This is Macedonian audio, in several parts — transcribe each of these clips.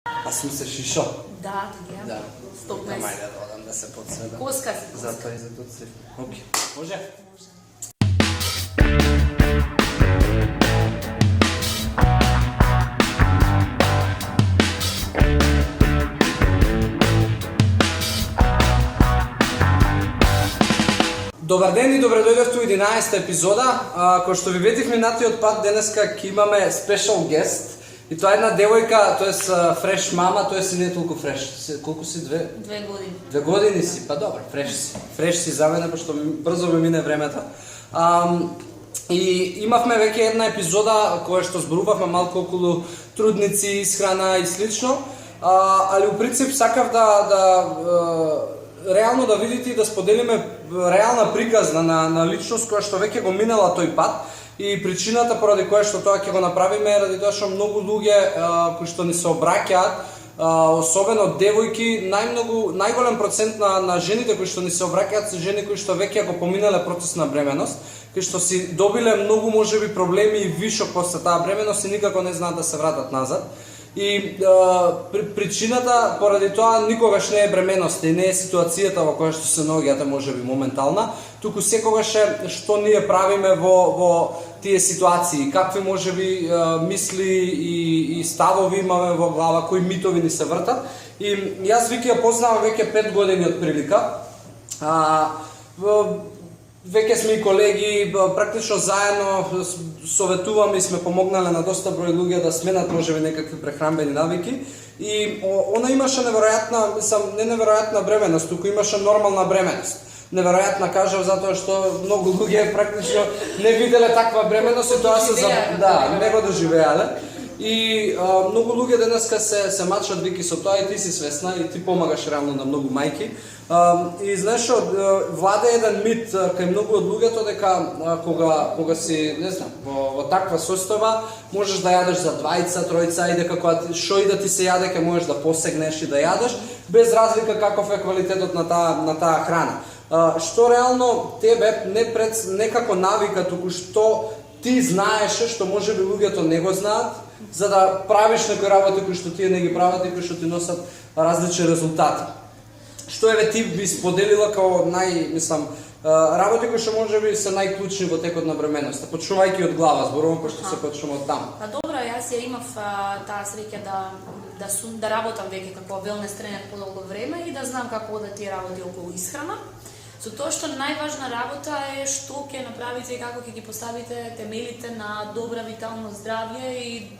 Аз мисля шишо. Да, така. Да. Стоп мес. Мајде да одам да се подсведам. Коска си. Затоа и за тоа се. Окей. Може? Може. Добар ден и добре дојдовте во 11-та епизода. Кој што ви ветив минатиот пат, денеска ќе имаме special guest. И тоа е една девојка, тоест фреш мама, тоест и не толку фреш. Колку си? 2 години. 2 години си, па добро, фреш си. Фреш си за мене, пошто брзо ми мине времето. И имавме веќе една епизода која што зборувавме малку околу трудници, исхрана и слично. Али у принцип сакав да реално да видите и да споделиме реална приказна на личност која што веќе го минала тој пат. И причината поради која што тоа ќе го направиме е ради тоа што многу луѓе кои што ни се обраќаат, особено девојки, најголем процент на жените кои што ни се обраќаат се жени кои што веќе го поминале процес на бременост, кои што си добиле многу можеби проблеми и вишок после таа бременост и никако не знаат да се вратат назад. И причината поради тоа никогаш не е бременоста и не е ситуацијата во која што се наоѓате можеби моментална, туку секогаш е што ние правиме во тие ситуации, какви можеби мисли и ставови имаме во глава, кои митови ни се вртат. И јас Вики ја познавам веќе 5 години од прилика. Веќе сме и колеги, практично заедно советуваме и сме помогнале на доста број луѓе да сменат можеби некакви прехранбени навики. И она имаше неверојатна, не неверојатна бременост, туку имаше нормална бременост. Неверојатна кажав затоа што многу луѓе практично не виделе таква бременост и тоа се не го доживеале. И многу луѓе денеска се мачат Вики со тоа и ти си свесна и ти помагаш реално на многу мајки. И знаеш што, владе еден мит кај многу од луѓето дека кога си, не знам, во таква состојба можеш да јадеш за двајца, тројца и дека кога што и да ти се јаде ќе можеш да посегнеш и да јадеш без разлика каков е квалитетот на таа храна. Што реално тебе не како навика, туку што ти знаеше што можеби луѓето не го знаат, за да правиш некои работи кои што тие не ги прават и кои што ти носат различни резултати. Што ти би споделила како работи кои што можеби се најклучни во текот на бременоста, почнувајќи од глава, зборувам пошто се почнува од таму. Па добро, јас ја имав таа среќа да работам веќе како велнес тренер подолго време и да знам како да тие работи околу исхрана. Со тоа што најважна работа е што ќе направите и како ќе ги поставите темелите на добра витално здравје и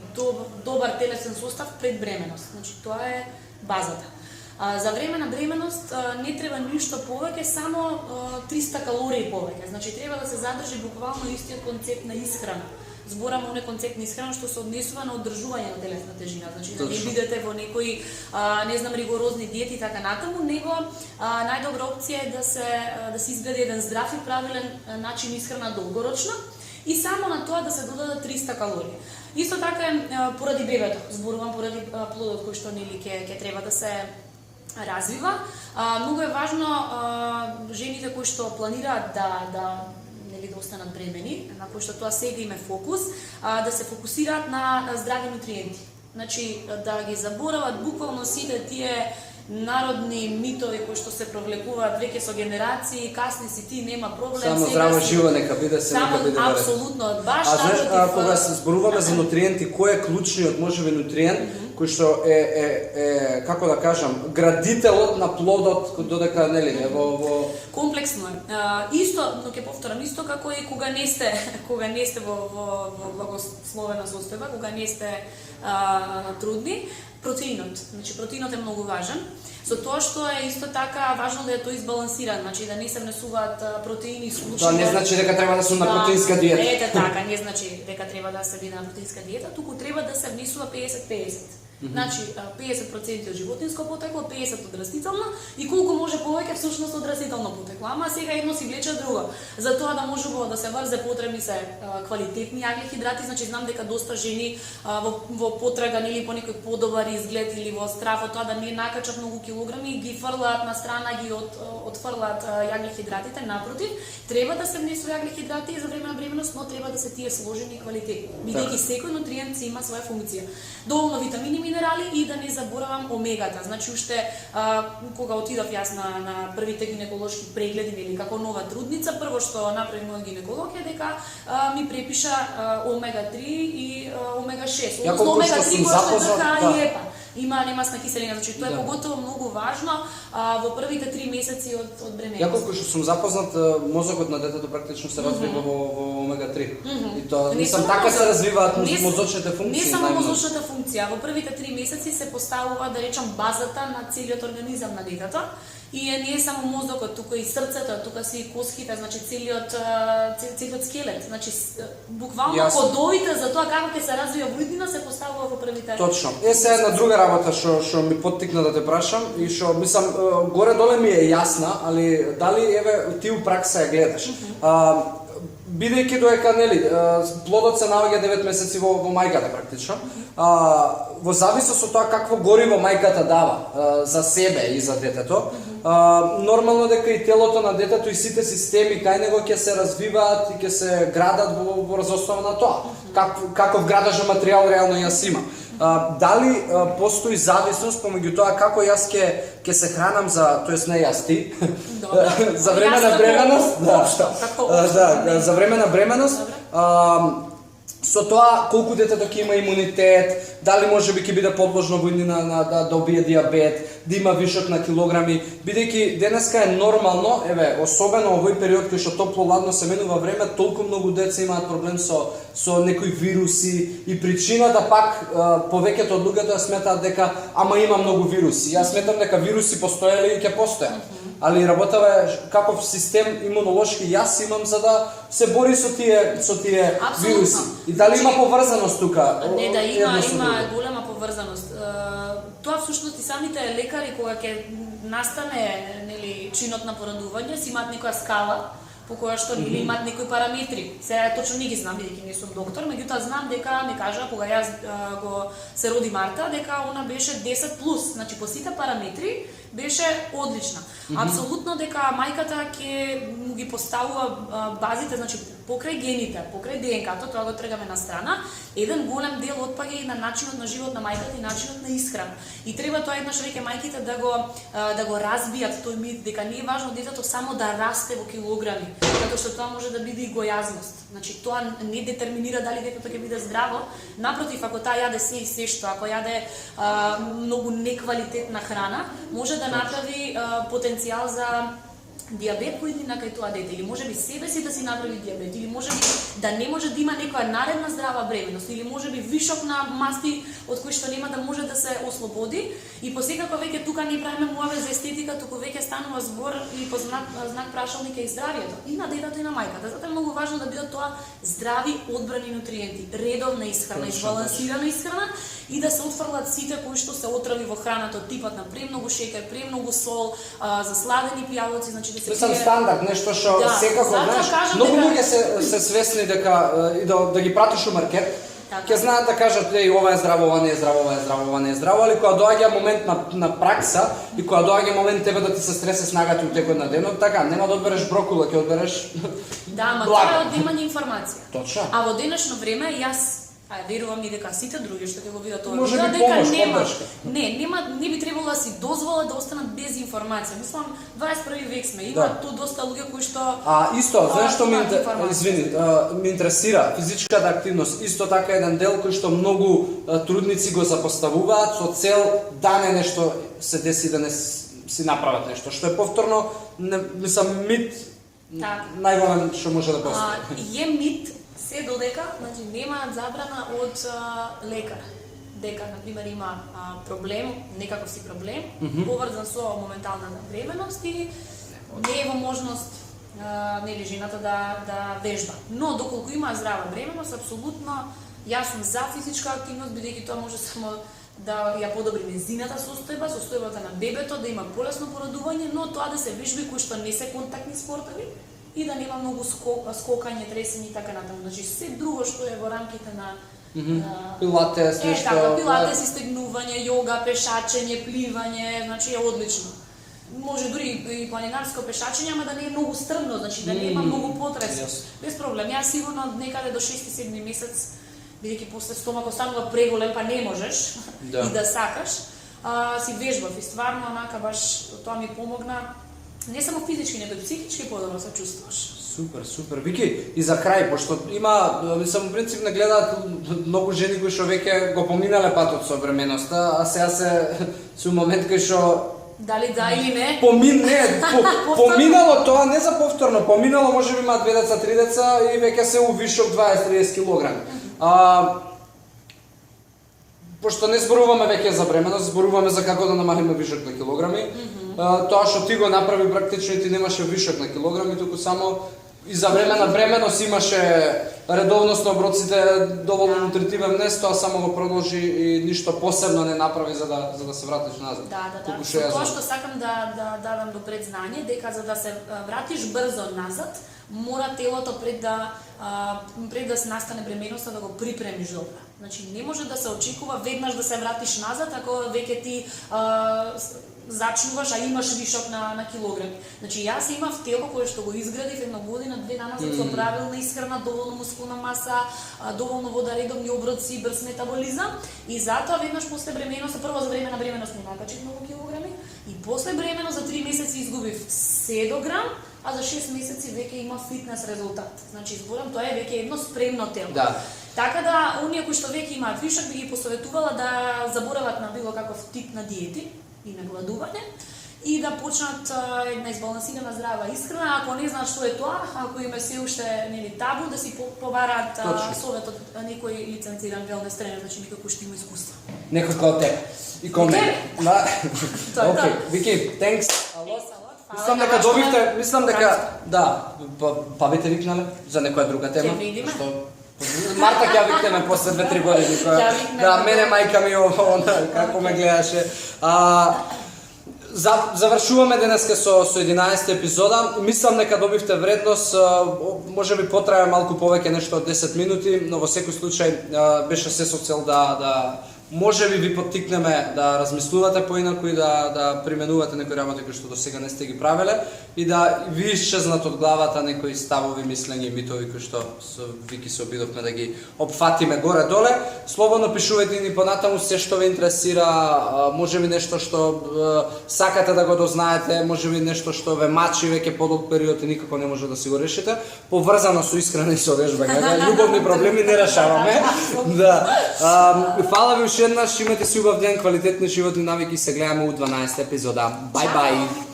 добар телесен состав пред бременост. Значи тоа е базата. За време на бременост не треба ништо повеќе, само 300 калории повеќе. Значи треба да се задржи буквално истиот концепт на исхрана. Зборам оне концепт на исхрана што се однесува на одржување на телесна тежина. Значи да не бидете во некои ригорозни диети и така натаму, него најдобра опција е да се изгради еден здрав и правилен начин исхрана долгорочно и само на тоа да се додадат 300 калории. Исто така е поради бебето, зборувам поради плодот кој што нели ќе треба да се развива. Многу е важно жените кои што планираат да останат бремени, на кои што тоа сега им е фокус, да се фокусираат на здрави нутриенти. Значи да ги заборават буквално сите тие народни митови кои што се провлекуваат веќе со генерации, касни си ти, нема проблем. Само здраво живо нека биде се, нека биде варен. Апсолутно, баш знаеш, кога се зборуваме за нутриенти, кој е клучниот можеби нутриент кој што е како да кажам, градителот на плодот додека нели во комплексно е. Исто, но ќе повторам, исто како и кога не сте во благословена состојба, кога не сте трудни, протеинот. Значи протеинот е многу важен. Со тоа што е исто така важно да е тоа избалансирано, значи да не се внесуваат протеини исклучено. Тоа не значи дека треба да се на протеинска диета. Ете така, не значи дека треба да се биде на протеинска диета, туку треба да се внесува 50-50. Значи 50% од животинско потекло, 50% од растително и колку може повеќе всушност од растително потекло. Ама сега едно си влече друго. За тоа да може да се врзе потребни се квалитетни јаглихидрати, значи знам дека доста жени во потрага нели по некој подобар изглед или во страф од тоа да не накачат многу килограми, ги фрлаат на страна, ги отфрлаат јаглихидратите. Напротив, треба да се внесува јаглихидрати за време на бременост, но треба да се тие сложени и квалитетни. Бидејќи секој нутриент си има своја функција. Доволно витамини минерали и да не заборавам омегата. Значи уште кога отидов јас на првите гинеколошки прегледи или како нова трудница, прво што направи мојот гинеколог е дека ми препиша омега 3 и омега 6. Односно омега 3 која што ДХА и ЕПА. Има немасна киселина, значи тоа е поготово многу важно во првите 3 месеци од бременност. Ја колку што сум запознат, мозокот на детето практично се развива во омега 3. И тоа мислам така се развиваат мозочните функции. Не само мозочната функција, во првите 3 месеци се поставува, да речам, базата на целиот организам на детето. И не е само мозокот, туку и срцето, тука се и коските, значи целиот скелет. Значи буквално кодовите за тоа како ќе се развива во иднина се поставува во првите. Точно. Се една друга работа што ми поттикна да те прашам и што мислам горе доле ми е јасна, али дали еве ти у пракса ја гледаш. Бидејќи доека нели плодот се наоѓа 9 месеци во мајката практично. Во зависност од тоа какво гориво мајката дава за себе и за детето, нормално дека и телото на детето и сите системи кај него ќе се развиваат и ќе се градат во врз основа на тоа. Каков градажен материјал реално јас имам. Дали постои зависност помеѓу тоа како јас ќе се хранам за, тоест не јас ти, за време на бременост, за време на бременост, со тоа колку детето ќе има имунитет, дали можеби ќе биде подложно во иднина да добие дијабет, да има вишок на килограми, бидејќи денеска е нормално, еве, особено овој период кој што топло-ладно се менува време, толку многу деца имаат проблем со некои вируси и причината пак повеќето од луѓето сметаат дека ама има многу вируси. Јас сметам дека вируси постоеле и ќе постојат. Али работава каков систем имунолошки јас имам за да се бори со тие вируси. И дали има поврзаност тука? Не, да има голема поврзаност. Тоа всушност и самите лекари кога ќе настане нели чинот на поранување си имаат некоја скала по која што или имаат некои параметри. Сега точно не ги знам бидејќи не сум доктор, меѓутоа знам дека ми кажа кога јас го се роди Марта дека она беше 10+, значи по сите параметри беше одлична. Апсолутно дека мајката ќе му ги поставува базите, значи покрај гените, покрај ДНК-то, тоа го тргаме на страна, еден голем дел отпаѓа и на начинот на живот на мајката и начинот на исхрана. И треба тоа еднаш веќе мајките да го разбијат тој мит дека не е важно детето само да расте во килограми, затоа што тоа може да биде и гојазност. Значи тоа не детерминира дали детето ќе биде здраво, напротив, ако таа јаде се и се што, ако јаде многу неквалитетна храна, може да направи потенцијал за дијабет по иднина кај тоа дете, или може би себе си да си направи дијабет, или може би да не може да има некоја наредна здрава бременност, или може би вишок на масти од кои што нема да може да се ослободи. И посекако веќе тука не правиме муаве за естетика, туку веќе станува збор и по знак прашалник е и здравието и на детето и на мајката. Затоа е многу важно да бидат тоа здрави одбрани нутриенти, редовна исхрана, избалансирана исхрана и да се отфрлат сите кои што се отрави во храната, типот на премногу шеќер, премногу сол, засладени пијалоци, значи да се сам стандард, нешто што секако, знаеш, многу луѓе се свесни дека и да ги пратиш у маркет, ќе знаат да кажат ова е здраво, ова не е здраво, ова е здраво, ова не е здраво, али кога доаѓа момент на пракса и кога доаѓа момент тебе да ти се стресе снагата у текот на денот, така, нема да одбереш брокула, ќе одбереш да, ма тоа е од немање информација. Точно. А во денешно време јас верувам и дека сите други што ќе го видат тоа, може би дека помош, не би требало да си дозвола да останат без информација. Мислам 21 век сме, има ту доста луѓе кои што исто, знаеш што ми интересира физичката активност, исто така еден дел кој што многу трудници го запоставуваат со цел да не нешто се деси, да не си направат нешто, што е повторно, мислам мит најголем што може да постои. Е мит се додека, значи немаат забрана од лекар. Дека, например, има проблем, некаков си проблем, поврзан со моменталната бременост и не е во можност нели жената да вежба. Но доколку има здрава бременост, апсолутно јас сум за физичка активност, бидејќи тоа може само да ја подобри незината состојбата на бебето, да има полесно породување, но тоа да се вежби кои што не се контактни спортови и да нема многу скокање, тресење и така натаму. Значи се друго што е во рамките на пилатес, нешто, пилатес, истегнување, јога, пешачење, пливање, значи е одлично. Може дури и планинарско пешачење, ама да не е многу стрмно, значи да нема многу потрес. Без проблем. Јас сигурно некаде до 6-7 месец бидејќи после стомакот станува преголем, па не можеш Да. и да сакаш, си вежбав и стварно онака баш тоа ми помогна не само физички, него и психички подобро се чувствуваш. Супер, супер. Вики, и за крај, пошто има, мислам, во принцип не гледаат многу жени кои што веќе го поминале патот со бременоста, а сега се у момент кај што Дали да или не? Поминало тоа, не за повторно, поминало можеби има 2 деца, 3 деца и веќе се у вишок 20-30 килограми. Пошто не зборуваме веќе за бременост, зборуваме за како да намалиме вишок на килограми. Тоа што ти го направи практично и ти немаше вишок на килограми, туку само и за време на бременост имаше редовност на оброците, доволно нутритивен нес, тоа само го продолжи и ништо посебно не направи за да се вратиш назад. Да. Туку Тоа што сакам да дадам до предзнание, дека за да се вратиш брзо назад, мора телото пред да се настане бременоста да го припремиш добро. Значи не може да се очекува веднаш да се вратиш назад ако веќе ти зачнуваш, а имаш вишок на килограми. Значи јас имав тело кое што го изградив една година, 2 дана со правилна исхрана, доволно мускулна маса, доволно вода, редовни оброци, брз метаболизам и затоа веднаш после бременоста, прво за време на бременост не накачив многу килограми и после бременост за 3 месеци изгубив 7 грам, а за 6 месеци веќе има фитнес резултат. Значи зборам, тоа е веќе едно спремно тело. Да. Така да, оние кои што веќе имаат вишок, би ги посоветувала да заборават на било каков тип на диети и на гладување и да почнат една избалансирана здрава исхрана. Ако не знаат што е тоа, ако им е се уште нели табу, да си побараат совет од некој лиценциран велнес тренер, значи некој кој што има искуство. Некој како тебе и како мене. Да. Океј, Вики, thanks. Мислам дека добивте, мислам дека да, па бете викнале за некоја друга тема. Ќе видиме. Марта ќе викнеме после 2-3 години. Да, мене мајка ми како ме гледаше. Завршуваме денеска со 11 епизода. Мислам дека добивте вредност, можеби потрае малку повеќе, нешто од 10 минути, но во секој случај беше се со цел да можеби ви поттикнеме да размислувате поинаку и да применувате некои работи кои што до сега не сте ги правеле и да ви исчезнат од главата некои ставови, мислења и митови кои што со Вики се обидовме да ги опфатиме горе-доле. Слободно пишувајте ни понатаму се што ве интересира, можеби нешто што сакате да го дознаете, можеби нешто што ве мачи веќе подолг период и никако не може да си го решите, поврзано со исхрана и со вежбање. Љубовни проблеми не решаваме. Да. Фала ви уште еднаш, имате си убав ден, квалитетни животни навики, се гледаме у 12 епизода. Бај-бај!